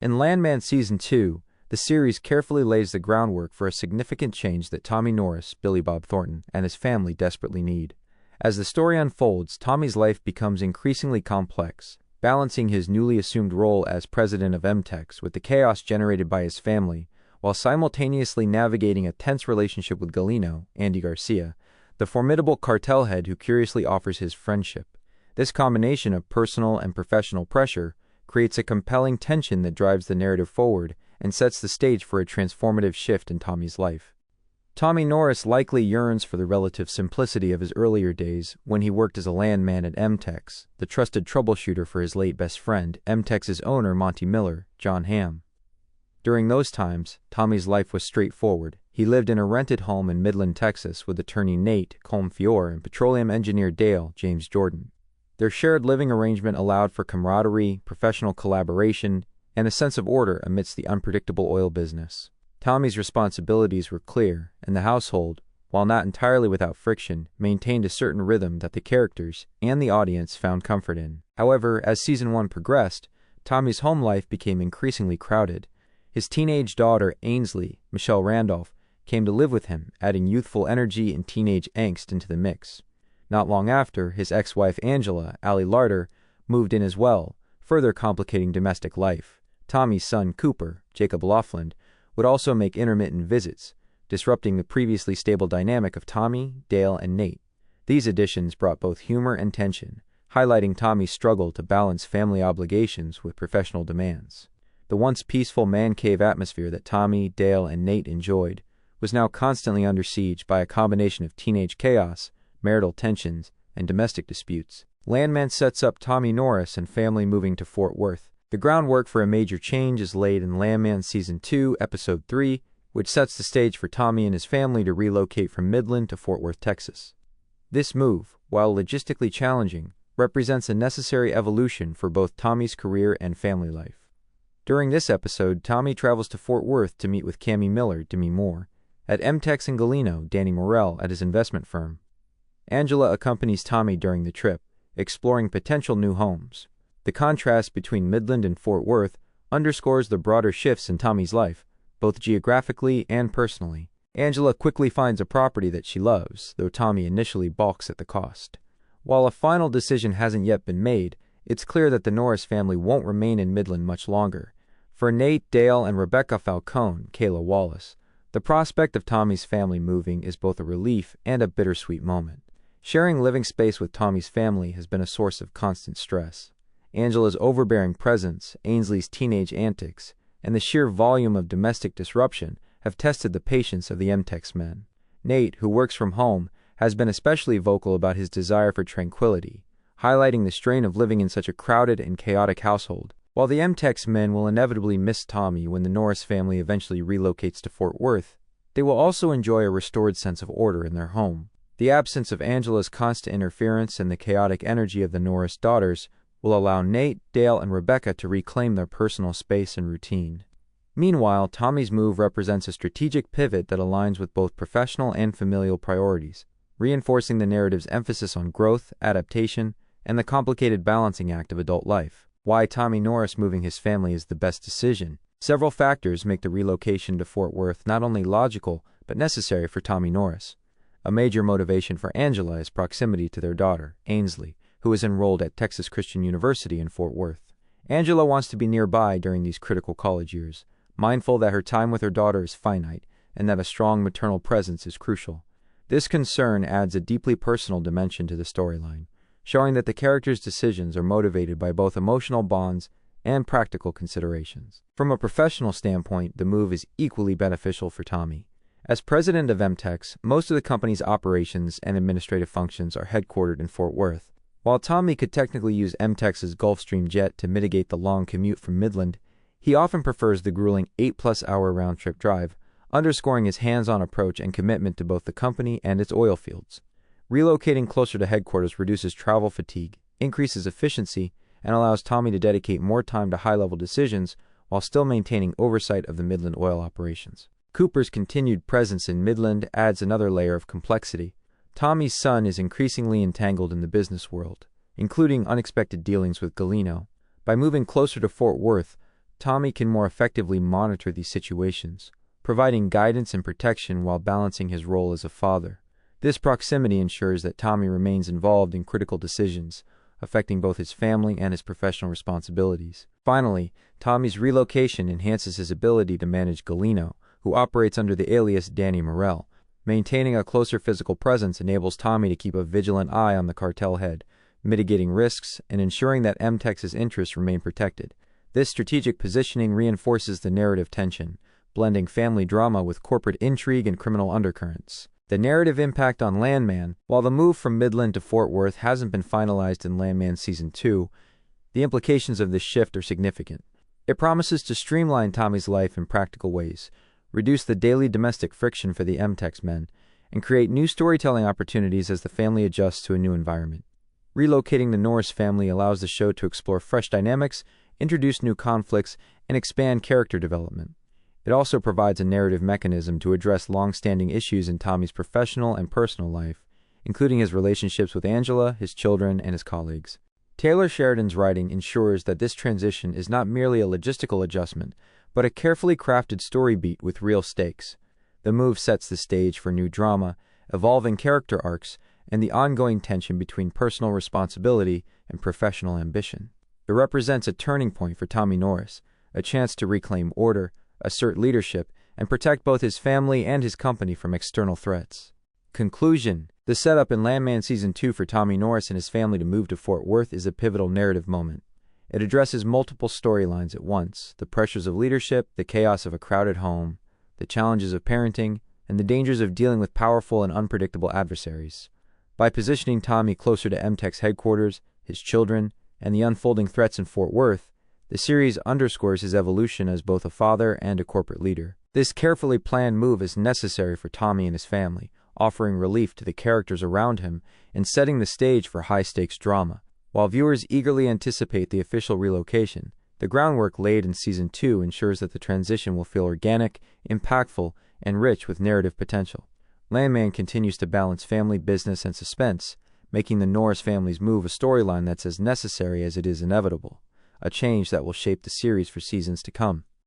In Landman Season 2, the series carefully lays the groundwork for a significant change that Tommy Norris, Billy Bob Thornton, and his family desperately need. As the story unfolds, Tommy's life becomes increasingly complex, balancing his newly assumed role as president of M-Tex with the chaos generated by his family, while simultaneously navigating a tense relationship with Gallino, Andy Garcia, the formidable cartel head who curiously offers his friendship. This combination of personal and professional pressure creates a compelling tension that drives the narrative forward and sets the stage for a transformative shift in Tommy's life. Tommy Norris likely yearns for the relative simplicity of his earlier days when he worked as a landman at M-Tex, the trusted troubleshooter for his late best friend, M-Tex's owner Monty Miller, John Hamm. During those times, Tommy's life was straightforward. He lived in a rented home in Midland, Texas, with attorney Nate Colmfiore and petroleum engineer Dale James Jordan. Their shared living arrangement allowed for camaraderie, professional collaboration, and a sense of order amidst the unpredictable oil business. Tommy's responsibilities were clear, and the household, while not entirely without friction, maintained a certain rhythm that the characters and the audience found comfort in. However, as Season 1 progressed, Tommy's home life became increasingly crowded. His teenage daughter, Ainsley, Michelle Randolph, came to live with him, adding youthful energy and teenage angst into the mix. Not long after, his ex-wife Angela, Allie Larder, moved in as well, further complicating domestic life. Tommy's son, Cooper, Jacob Laughlin, would also make intermittent visits, disrupting the previously stable dynamic of Tommy, Dale, and Nate. These additions brought both humor and tension, highlighting Tommy's struggle to balance family obligations with professional demands. The once peaceful man cave atmosphere that Tommy, Dale, and Nate enjoyed was now constantly under siege by a combination of teenage chaos, marital tensions, and domestic disputes. Landman sets up Tommy Norris and family moving to Fort Worth. The groundwork for a major change is laid in Landman Season 2, Episode 3, which sets the stage for Tommy and his family to relocate from Midland to Fort Worth, Texas. This move, while logistically challenging, represents a necessary evolution for both Tommy's career and family life. During this episode, Tommy travels to Fort Worth to meet with Cammie Miller, Demi Moore, at M-Tex and Gallino, Danny Morell at his investment firm. Angela accompanies Tommy during the trip, exploring potential new homes. The contrast between Midland and Fort Worth underscores the broader shifts in Tommy's life, both geographically and personally. Angela quickly finds a property that she loves, though Tommy initially balks at the cost. While a final decision hasn't yet been made, it's clear that the Norris family won't remain in Midland much longer. For Nate, Dale, and Rebecca Falcone, Kayla Wallace, the prospect of Tommy's family moving is both a relief and a bittersweet moment. Sharing living space with Tommy's family has been a source of constant stress. Angela's overbearing presence, Ainsley's teenage antics, and the sheer volume of domestic disruption have tested the patience of the M-Tex men. Nate, who works from home, has been especially vocal about his desire for tranquility, highlighting the strain of living in such a crowded and chaotic household. While the M-Tex men will inevitably miss Tommy when the Norris family eventually relocates to Fort Worth, they will also enjoy a restored sense of order in their home. The absence of Angela's constant interference and the chaotic energy of the Norris daughters will allow Nate, Dale, and Rebecca to reclaim their personal space and routine. Meanwhile, Tommy's move represents a strategic pivot that aligns with both professional and familial priorities, reinforcing the narrative's emphasis on growth, adaptation, and the complicated balancing act of adult life. Why Tommy Norris moving his family is the best decision. Several factors make the relocation to Fort Worth not only logical, but necessary for Tommy Norris. A major motivation for Angela is proximity to their daughter, Ainsley, who is enrolled at Texas Christian University in Fort Worth. Angela wants to be nearby during these critical college years, mindful that her time with her daughter is finite and that a strong maternal presence is crucial. This concern adds a deeply personal dimension to the storyline, showing that the characters' decisions are motivated by both emotional bonds and practical considerations. From a professional standpoint, the move is equally beneficial for Tommy. As president of M-Tex, most of the company's operations and administrative functions are headquartered in Fort Worth. While Tommy could technically use M-Tex's Gulfstream jet to mitigate the long commute from Midland, he often prefers the grueling 8-plus-hour round-trip drive, underscoring his hands-on approach and commitment to both the company and its oil fields. Relocating closer to headquarters reduces travel fatigue, increases efficiency, and allows Tommy to dedicate more time to high-level decisions while still maintaining oversight of the Midland oil operations. Cooper's continued presence in Midland adds another layer of complexity. Tommy's son is increasingly entangled in the business world, including unexpected dealings with Gallino. By moving closer to Fort Worth, Tommy can more effectively monitor these situations, providing guidance and protection while balancing his role as a father. This proximity ensures that Tommy remains involved in critical decisions, affecting both his family and his professional responsibilities. Finally, Tommy's relocation enhances his ability to manage Gallino, who operates under the alias Danny Morell. Maintaining a closer physical presence enables Tommy to keep a vigilant eye on the cartel head, mitigating risks and ensuring that M-Tex's interests remain protected. This strategic positioning reinforces the narrative tension, blending family drama with corporate intrigue and criminal undercurrents. The narrative impact on Landman. While the move from Midland to Fort Worth hasn't been finalized in Landman Season 2, the implications of this shift are significant. It promises to streamline Tommy's life in practical ways, reduce the daily domestic friction for the M-Tex men, and create new storytelling opportunities as the family adjusts to a new environment. Relocating the Norris family allows the show to explore fresh dynamics, introduce new conflicts, and expand character development. It also provides a narrative mechanism to address long-standing issues in Tommy's professional and personal life, including his relationships with Angela, his children, and his colleagues. Taylor Sheridan's writing ensures that this transition is not merely a logistical adjustment, but a carefully crafted story beat with real stakes. The move sets the stage for new drama, evolving character arcs, and the ongoing tension between personal responsibility and professional ambition. It represents a turning point for Tommy Norris, a chance to reclaim order, assert leadership, and protect both his family and his company from external threats. Conclusion. The setup in Landman Season 2 for Tommy Norris and his family to move to Fort Worth is a pivotal narrative moment. It addresses multiple storylines at once: the pressures of leadership, the chaos of a crowded home, the challenges of parenting, and the dangers of dealing with powerful and unpredictable adversaries. By positioning Tommy closer to M-Tex headquarters, his children, and the unfolding threats in Fort Worth, the series underscores his evolution as both a father and a corporate leader. This carefully planned move is necessary for Tommy and his family, offering relief to the characters around him and setting the stage for high-stakes drama. While viewers eagerly anticipate the official relocation, the groundwork laid in Season 2 ensures that the transition will feel organic, impactful, and rich with narrative potential. Landman continues to balance family, business, and suspense, making the Norris family's move a storyline that's as necessary as it is inevitable, a change that will shape the series for seasons to come.